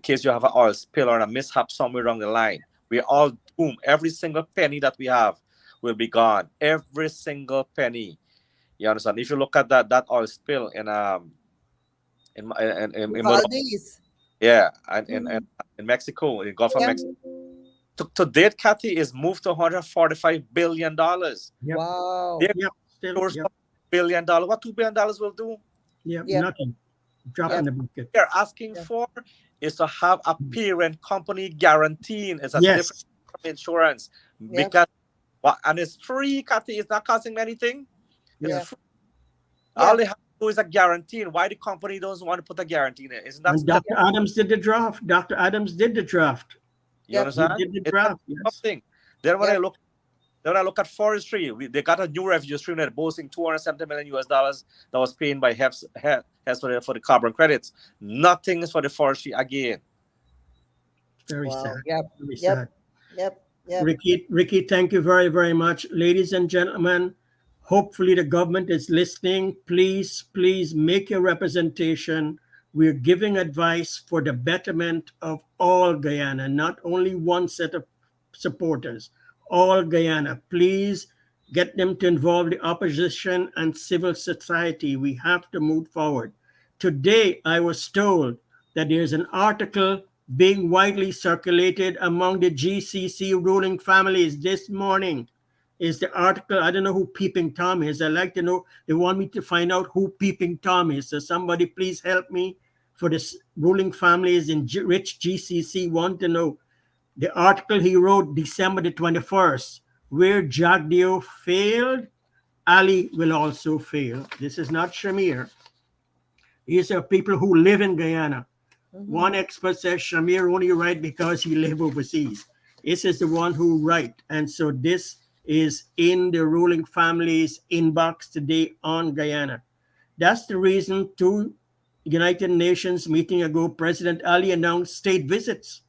case you have an oil spill or a mishap somewhere along the line, we are all doomed. Every single penny that we have will be gone. Every single penny. You understand? If you look at that oil spill in Valdez. yeah, and in Mexico, in Gulf of Yeah. Mexico. To date, Kathy, is moved to $145 billion. Yep. Wow. They're Yep. Still, source yep. of $1 billion. What $2 billion will do? Yep. Yep. Nothing. Drop in the bucket. They're asking Yeah. for is to have a parent company guaranteeing. It's a Yes. different from insurance, Yeah. because and it's free, Kathy. It's not costing me anything. It's Yeah. free. Yeah. All they have to do is a guarantee. And why the company doesn't want to put a guarantee in it? Isn't that And Dr. Adams did the draft. Dr. Adams did the draft. you Yep. understand? He did the It's draft, yes. something. Then when Yep. I look at forestry, they got a new revenue stream that boasting $270 million that was paid by HEPS for the carbon credits. Nothing is for the forestry again. Very Wow. sad. Yep. Very Yep. sad. Yep. Yep. Ricky, thank you very, very much. Ladies and gentlemen, hopefully the government is listening. Please make your representation. We're giving advice for the betterment of all Guyana, not only one set of supporters, all Guyana. Please get them to involve the opposition and civil society. We have to move forward. Today, I was told that there's an article being widely circulated among the GCC ruling families this morning. Is the article, I don't know who Peeping Tom is. I'd like to know, they want me to find out who Peeping Tom is. So somebody please help me. For the ruling families in rich GCC want to know. The article he wrote December the 21st, where Jagdeo failed, Ali will also fail. This is not Shamir. These are people who live in Guyana. One expert says Shamir only write because he live overseas. This is the one who write. And so this is in the ruling family's inbox today on Guyana. That's the reason 2 United Nations meeting ago, President Ali announced state visits.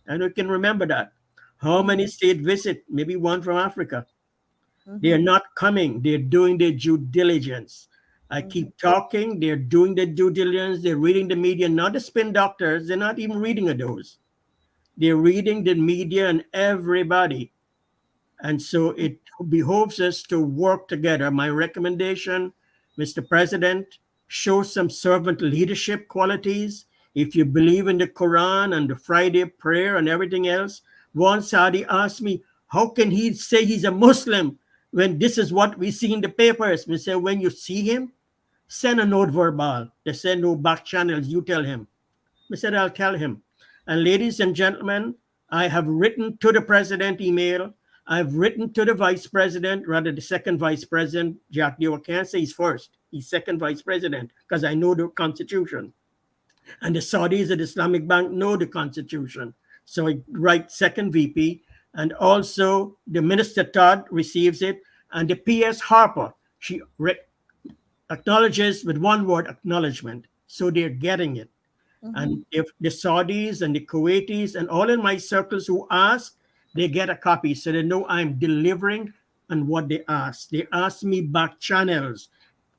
And you can remember that. How many state visits? Maybe one from Africa. They're not coming. They're doing their due diligence. I keep talking. They're doing their due diligence. They're reading the media, not the spin doctors. They're not even reading those. They're reading the media and everybody. And so it behoves us to work together. My recommendation, Mr. President, show some servant leadership qualities. If you believe in the Quran and the Friday prayer and everything else, one Saudi asked me, how can he say he's a Muslim when this is what we see in the papers? We say, when you see him, send a note verbal. They send no back channels, you tell him. I said, I'll tell him. And ladies and gentlemen, I have written to the president email. I've written to the vice president, rather the second vice president, Jack Deo. I can't say he's first. He's second vice president because I know the constitution. And the Saudis at Islamic Bank know the constitution. So I write second VP. And also the Minister Todd receives it. And the PS Harper, she acknowledges with one word, acknowledgement. So they're getting it. And if the Saudis and the Kuwaitis and all in my circles who ask, they get a copy. So they know I'm delivering on what they ask. They ask me back channels.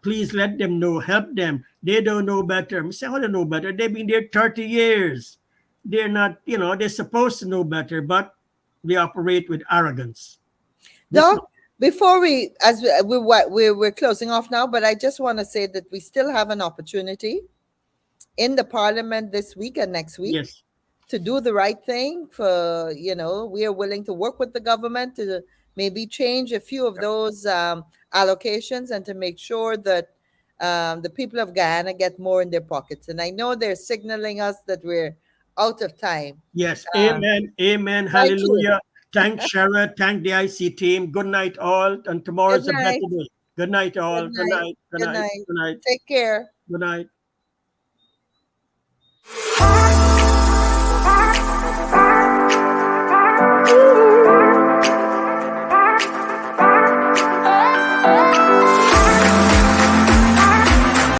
Please let them know, help them. They don't know better. I say, how do they know better? They've been there 30 years. They're not, they're supposed to know better, but they operate with arrogance. Doc, before we're closing off now, but I just want to say that we still have an opportunity in the parliament this week and next week. Yes. To do the right thing. For we are willing to work with the government to maybe change a few of those allocations and to make sure that the people of Guyana get more in their pockets. And I know they're signaling us that we're out of time. Yes. Amen. Hallelujah. Thank Shara. Thank the IC team. Good night, all. And tomorrow's a better day. Good night, all. Good night. Take care. Good night.